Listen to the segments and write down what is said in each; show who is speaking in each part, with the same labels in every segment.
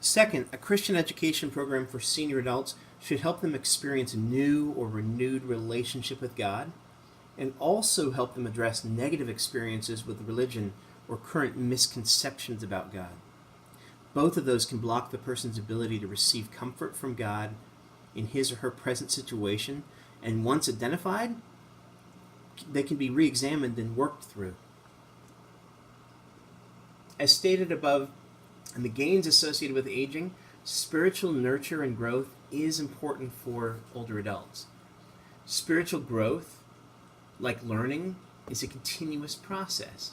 Speaker 1: Second, a Christian education program for senior adults should help them experience a new or renewed relationship with God and also help them address negative experiences with religion or current misconceptions about God. Both of those can block the person's ability to receive comfort from God in his or her present situation, and once identified, they can be re-examined and worked through. As stated above, and the gains associated with aging, spiritual nurture and growth is important for older adults. Spiritual growth, like learning, is a continuous process.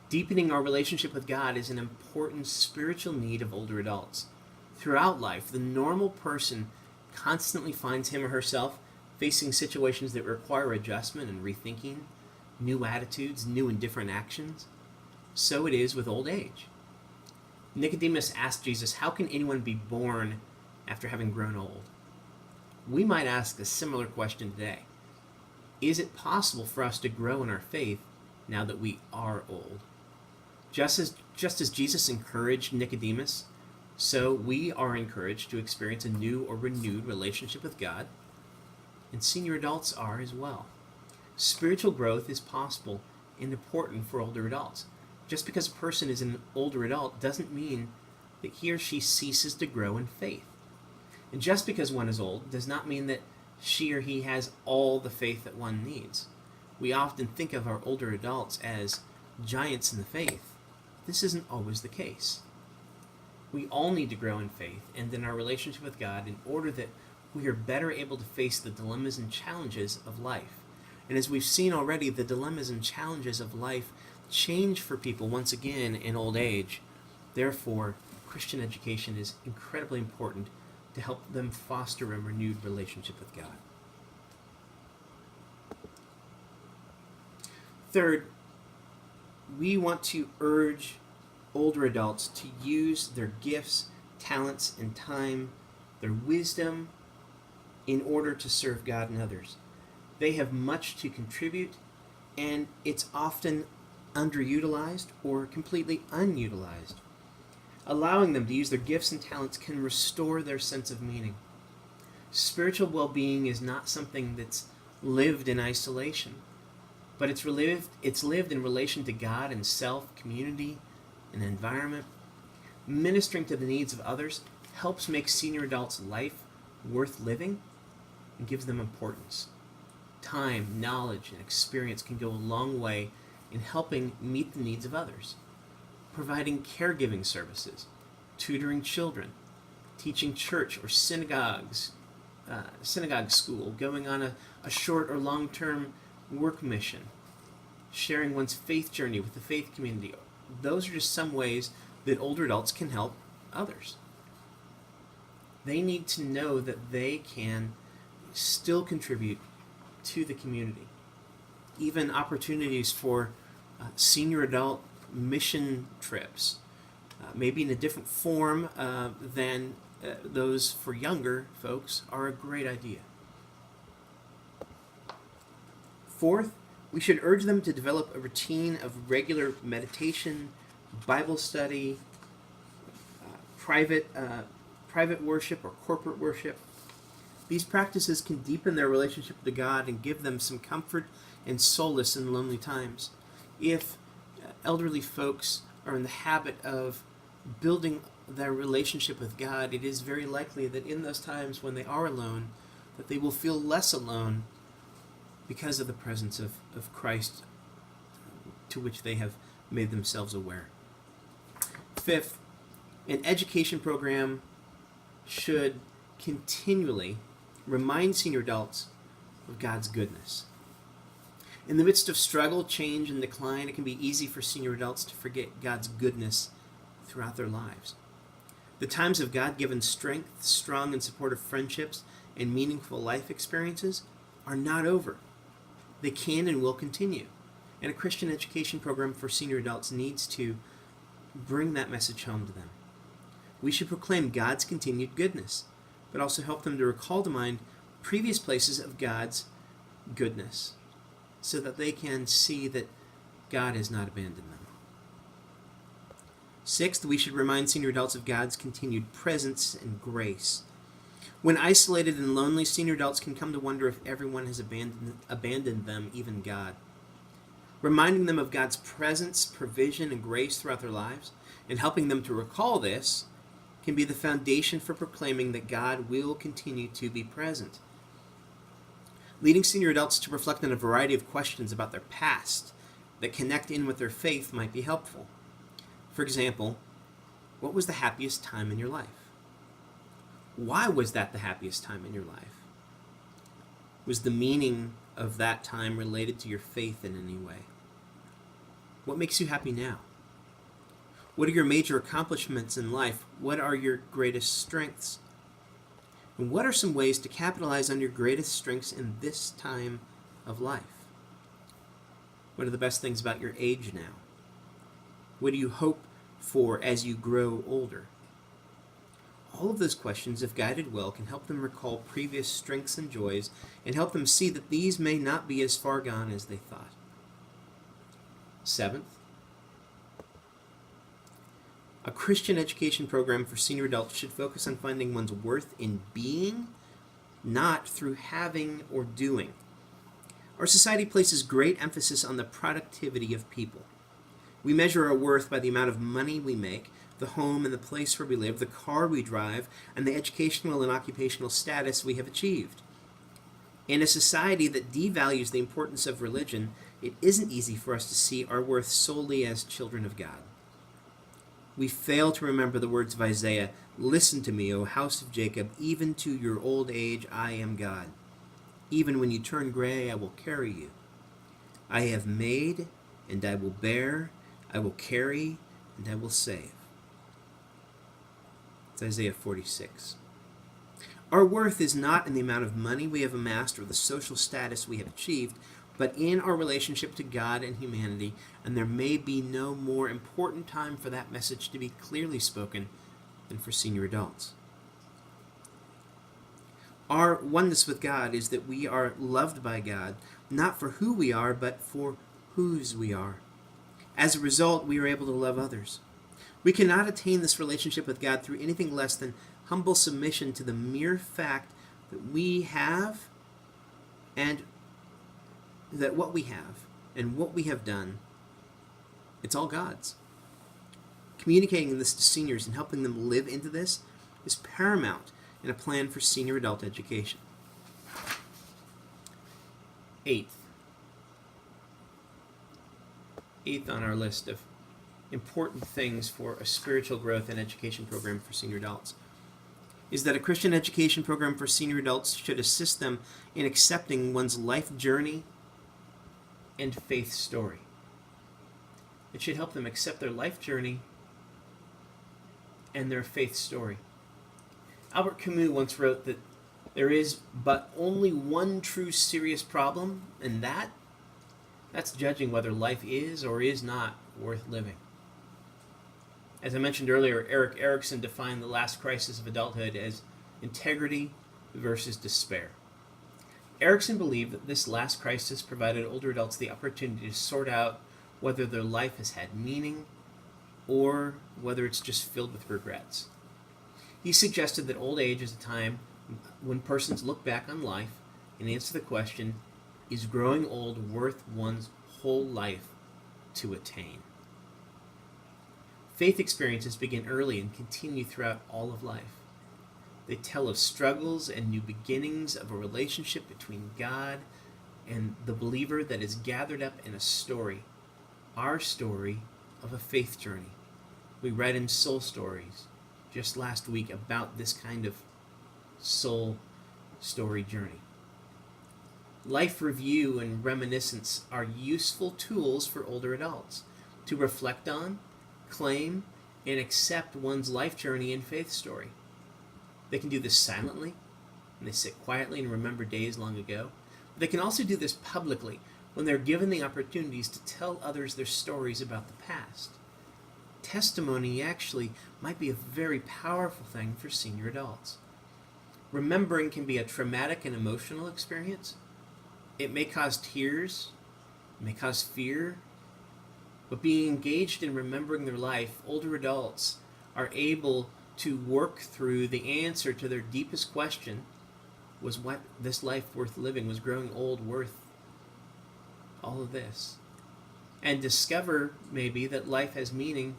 Speaker 1: Deepening our relationship with God is an important spiritual need of older adults. Throughout life, the normal person constantly finds him or herself facing situations that require adjustment and rethinking, new attitudes, new and different actions. So it is with old age. Nicodemus asked Jesus, "How can anyone be born after having grown old?" We might ask a similar question today. Is it possible for us to grow in our faith now that we are old? Just as Jesus encouraged Nicodemus, so we are encouraged to experience a new or renewed relationship with God, and senior adults are as well. Spiritual growth is possible and important for older adults. Just because a person is an older adult doesn't mean that he or she ceases to grow in faith. And just because one is old does not mean that she or he has all the faith that one needs. We often think of our older adults as giants in the faith. This isn't always the case. We all need to grow in faith and in our relationship with God in order that we are better able to face the dilemmas and challenges of life. And as we've seen already, the dilemmas and challenges of life change for people once again in old age. Therefore, Christian education is incredibly important to help them foster a renewed relationship with God. Third, we want to urge older adults to use their gifts, talents, and time, their wisdom, in order to serve God and others. They have much to contribute, and it's often underutilized or completely unutilized. Allowing them to use their gifts and talents can restore their sense of meaning. Spiritual well-being is not something that's lived in isolation, but it's lived in relation to God and self, community, and environment. Ministering to the needs of others helps make senior adults' life worth living and gives them importance. Time, knowledge, and experience can go a long way in helping meet the needs of others. Providing caregiving services, tutoring children, teaching church or synagogue school, going on a short or long-term work mission, sharing one's faith journey with the faith community. Those are just some ways that older adults can help others. They need to know that they can still contribute to the community. Even opportunities for senior adult mission trips, maybe in a different form than those for younger folks, are a great idea. Fourth, we should urge them to develop a routine of regular meditation, Bible study, private worship or corporate worship. These practices can deepen their relationship to God and give them some comfort and solace in lonely times. If elderly folks are in the habit of building their relationship with God, it is very likely that in those times when they are alone, that they will feel less alone because of the presence of Christ to which they have made themselves aware. Fifth, an education program should continually remind senior adults of God's goodness. In the midst of struggle, change, and decline, it can be easy for senior adults to forget God's goodness throughout their lives. The times of God-given strength, strong and supportive friendships, and meaningful life experiences are not over. They can and will continue. And a Christian education program for senior adults needs to bring that message home to them. We should proclaim God's continued goodness, but also help them to recall to mind previous places of God's goodness, so that they can see that God has not abandoned them. Sixth, we should remind senior adults of God's continued presence and grace. When isolated and lonely, senior adults can come to wonder if everyone has abandoned them, even God. Reminding them of God's presence, provision, and grace throughout their lives, and helping them to recall this, can be the foundation for proclaiming that God will continue to be present. Leading senior adults to reflect on a variety of questions about their past that connect in with their faith might be helpful. For example, what was the happiest time in your life? Why was that the happiest time in your life? Was the meaning of that time related to your faith in any way? What makes you happy now? What are your major accomplishments in life? What are your greatest strengths? And what are some ways to capitalize on your greatest strengths in this time of life? What are the best things about your age now? What do you hope for as you grow older? All of those questions, if guided well, can help them recall previous strengths and joys and help them see that these may not be as far gone as they thought. Seventh, a Christian education program for senior adults should focus on finding one's worth in being, not through having or doing. Our society places great emphasis on the productivity of people. We measure our worth by the amount of money we make, the home and the place where we live, the car we drive, and the educational and occupational status we have achieved. In a society that devalues the importance of religion, it isn't easy for us to see our worth solely as children of God. We fail to remember the words of Isaiah, "Listen to me, O house of Jacob, even to your old age I am God. Even when you turn gray, I will carry you. I have made, and I will bear, I will carry, and I will save." It's Isaiah 46. Our worth is not in the amount of money we have amassed or the social status we have achieved, but in our relationship to God and humanity, and there may be no more important time for that message to be clearly spoken than for senior adults. Our oneness with God is that we are loved by God, not for who we are, but for whose we are. As a result, we are able to love others. We cannot attain this relationship with God through anything less than humble submission to the mere fact that we have and that what we have and what we have done, it's all God's. Communicating this to seniors and helping them live into this is paramount in a plan for senior adult education. Eighth on our list of important things for a spiritual growth and education program for senior adults is that a Christian education program for senior adults should assist them in accepting one's life journey and faith story. It should help them accept their life journey and their faith story. Albert Camus once wrote that there is but only one true serious problem, and that's judging whether life is or is not worth living. As I mentioned earlier, Erik Erikson defined the last crisis of adulthood as integrity versus despair. Erikson believed that this last crisis provided older adults the opportunity to sort out whether their life has had meaning or whether it's just filled with regrets. He suggested that old age is a time when persons look back on life and answer the question, is growing old worth one's whole life to attain? Faith experiences begin early and continue throughout all of life. They tell of struggles and new beginnings of a relationship between God and the believer that is gathered up in a story, our story of a faith journey. We read in Soul Stories just last week about this kind of soul story journey. Life review and reminiscence are useful tools for older adults to reflect on, claim, and accept one's life journey and faith story. They can do this silently, and they sit quietly and remember days long ago. But they can also do this publicly when they're given the opportunities to tell others their stories about the past. Testimony actually might be a very powerful thing for senior adults. Remembering can be a traumatic and emotional experience. It may cause tears, it may cause fear, But being engaged in remembering their life, older adults are able to work through the answer to their deepest question: was what this life worth living? Was growing old worth all of this? And discover maybe that life has meaning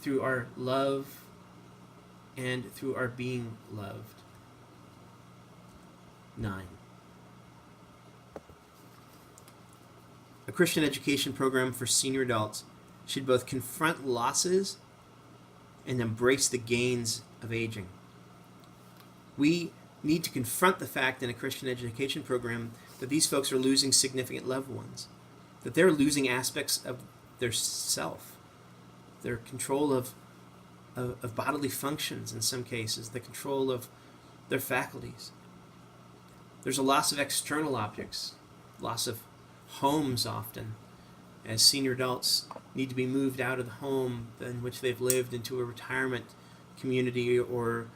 Speaker 1: through our love and through our being loved. 9. A Christian education program for senior adults should both confront losses and embrace the gains of aging. We need to confront the fact in a Christian education program that these folks are losing significant loved ones, that they're losing aspects of their self, their control of bodily functions in some cases, the control of their faculties. There's a loss of external objects, loss of homes often, as senior adults need to be moved out of the home in which they've lived into a retirement community or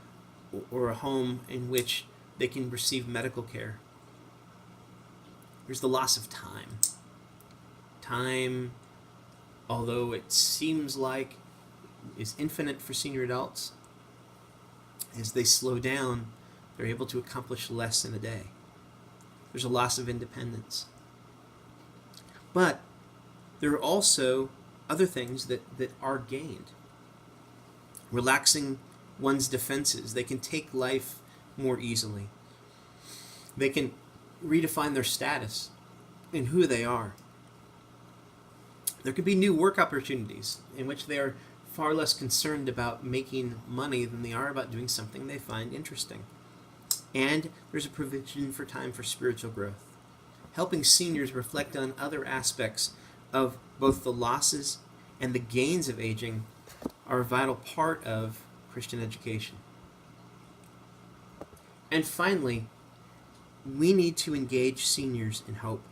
Speaker 1: a home in which they can receive medical care. There's the loss of time. Time, although it seems like is infinite for senior adults, as they slow down, they're able to accomplish less in a day. There's a loss of independence. But there are also other things that are gained. Relaxing one's defenses. They can take life more easily. They can redefine their status and who they are. There could be new work opportunities in which they are far less concerned about making money than they are about doing something they find interesting. And there's a provision for time for spiritual growth. Helping seniors reflect on other aspects of both the losses and the gains of aging are a vital part of Christian education. And finally, we need to engage seniors in hope.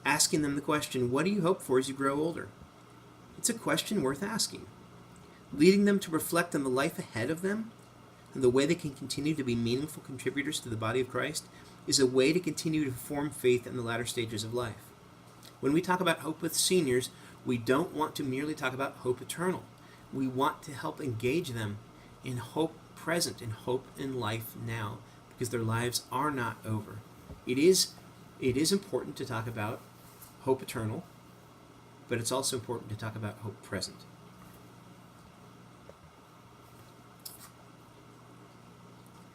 Speaker 1: Asking them the question, what do you hope for as you grow older? It's a question worth asking. Leading them to reflect on the life ahead of them and the way they can continue to be meaningful contributors to the body of Christ is a way to continue to form faith in the latter stages of life. When we talk about hope with seniors, we don't want to merely talk about hope eternal. We want to help engage them in hope present, in hope in life now, because their lives are not over. It is important to talk about hope eternal, but it's also important to talk about hope present.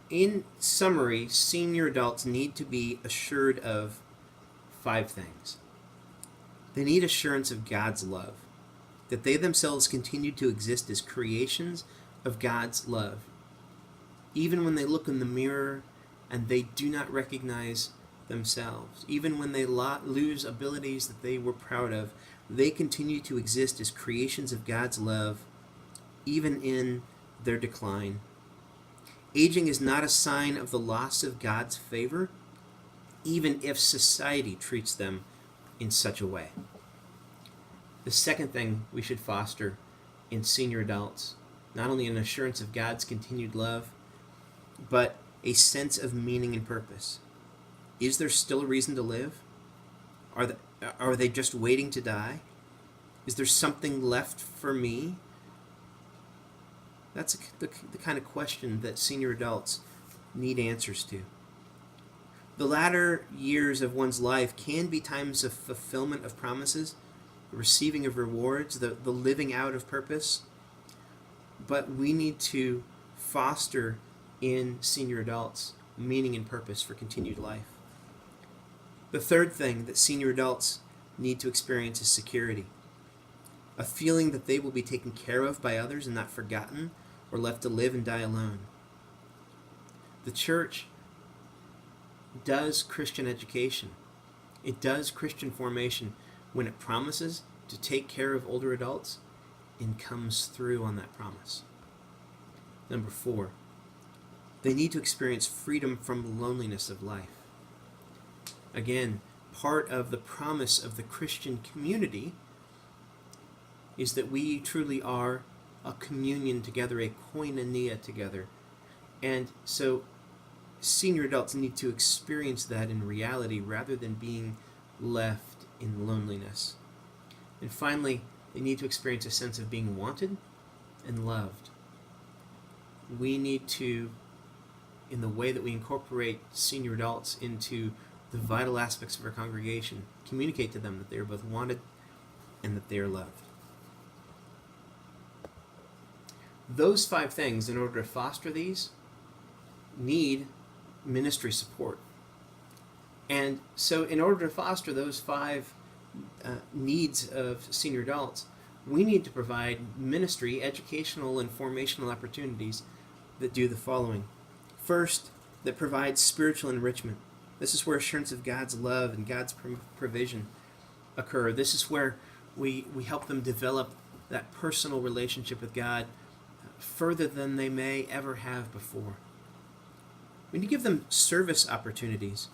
Speaker 1: In summary, senior adults need to be assured of 5 things. They need assurance of God's love, that they themselves continue to exist as creations of God's love. Even when they look in the mirror and they do not recognize themselves, even when they lose abilities that they were proud of, they continue to exist as creations of God's love, even in their decline. Aging is not a sign of the loss of God's favor, even if society treats them in such a way. The second thing we should foster in senior adults, not only an assurance of God's continued love, but a sense of meaning and purpose. Is there still a reason to live? Are they just waiting to die? Is there something left for me? That's the kind of question that senior adults need answers to. The latter years of one's life can be times of fulfillment of promises, the receiving of rewards, the living out of purpose. But we need to foster in senior adults meaning and purpose for continued life. The third thing that senior adults need to experience is security. A feeling that they will be taken care of by others and not forgotten or left to live and die alone. The church does Christian education. It does Christian formation when it promises to take care of older adults and comes through on that promise. Number 4, they need to experience freedom from the loneliness of life. Again, part of the promise of the Christian community is that we truly are a communion together, a koinonia together. And so senior adults need to experience that in reality rather than being left in loneliness. And finally, they need to experience a sense of being wanted and loved. We need to, in the way that we incorporate senior adults into the vital aspects of our congregation, communicate to them that they are both wanted and that they are loved. Those 5 things, in order to foster these, need ministry support. And so in order to foster those 5 needs of senior adults, we need to provide ministry, educational, and formational opportunities that do the following. First, that provides spiritual enrichment. This is where assurance of God's love and God's provision occur. This is where we help them develop that personal relationship with God further than they may ever have before. We need to give them service opportunities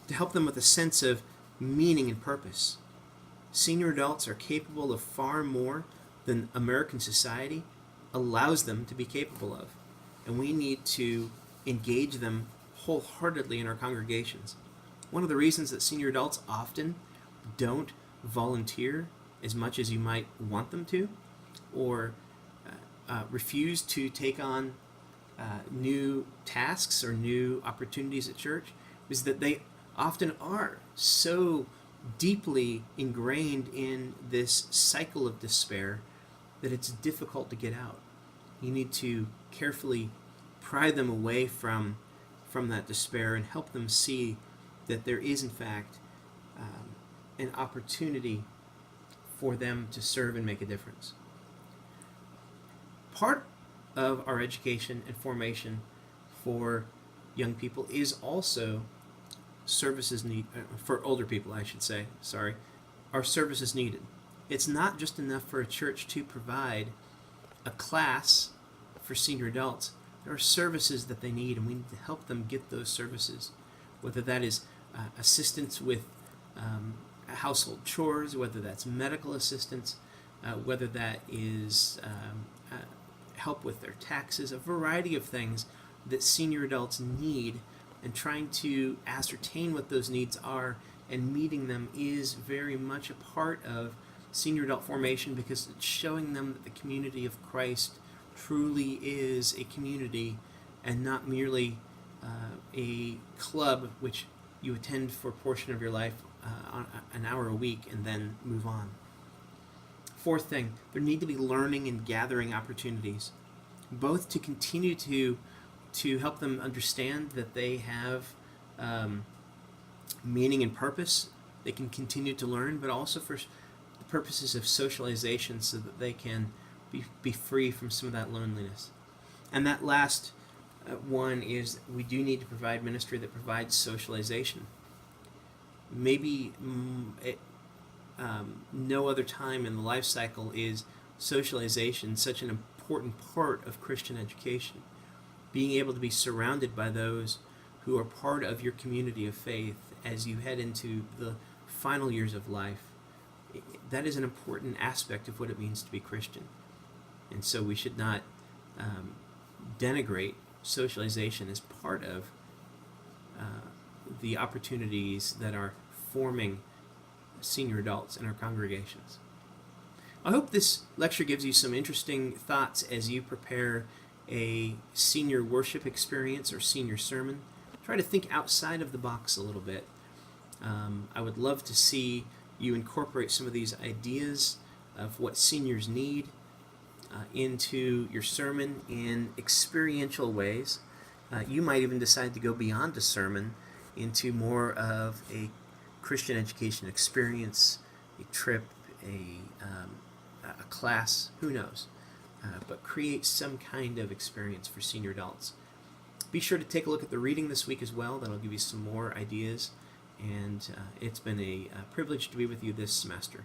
Speaker 1: to help them with a sense of meaning and purpose. Senior adults are capable of far more than American society allows them to be capable of, and we need to engage them wholeheartedly in our congregations. One of the reasons that senior adults often don't volunteer as much as you might want them to, or refuse to take on new tasks or new opportunities at church, is that they often are so deeply ingrained in this cycle of despair that it's difficult to get out. You need to carefully pry them away from that despair and help them see that there is in fact an opportunity for them to serve and make a difference. Part of our education and formation for young people is also services need for older people, I should say. Sorry, are services needed. It's not just enough for a church to provide a class for senior adults. There are services that they need, and we need to help them get those services, whether that is assistance with household chores, whether that's medical assistance, whether that is help with their taxes, a variety of things that senior adults need, and trying to ascertain what those needs are and meeting them is very much a part of senior adult formation, because it's showing them that the community of Christ truly is a community and not merely a club which you attend for a portion of your life, an hour a week, and then move on. Fourth thing, there need to be learning and gathering opportunities, both to continue to help them understand that they have meaning and purpose. They can continue to learn, but also for the purposes of socialization, so that they can be free from some of that loneliness. And that last one is we do need to provide ministry that provides socialization. Maybe no other time in the life cycle is socialization such an important part of Christian education. Being able to be surrounded by those who are part of your community of faith as you head into the final years of life, that is an important aspect of what it means to be Christian. And so we should not denigrate socialization as part of the opportunities that are forming senior adults in our congregations. I hope this lecture gives you some interesting thoughts as you prepare a senior worship experience or senior sermon. Try to think outside of the box a little bit. I would love to see you incorporate some of these ideas of what seniors need into your sermon in experiential ways. You might even decide to go beyond a sermon into more of a Christian education experience, a trip, a class, who knows. But create some kind of experience for senior adults. Be sure to take a look at the reading this week as well. That'll give you some more ideas. And it's been a privilege to be with you this semester.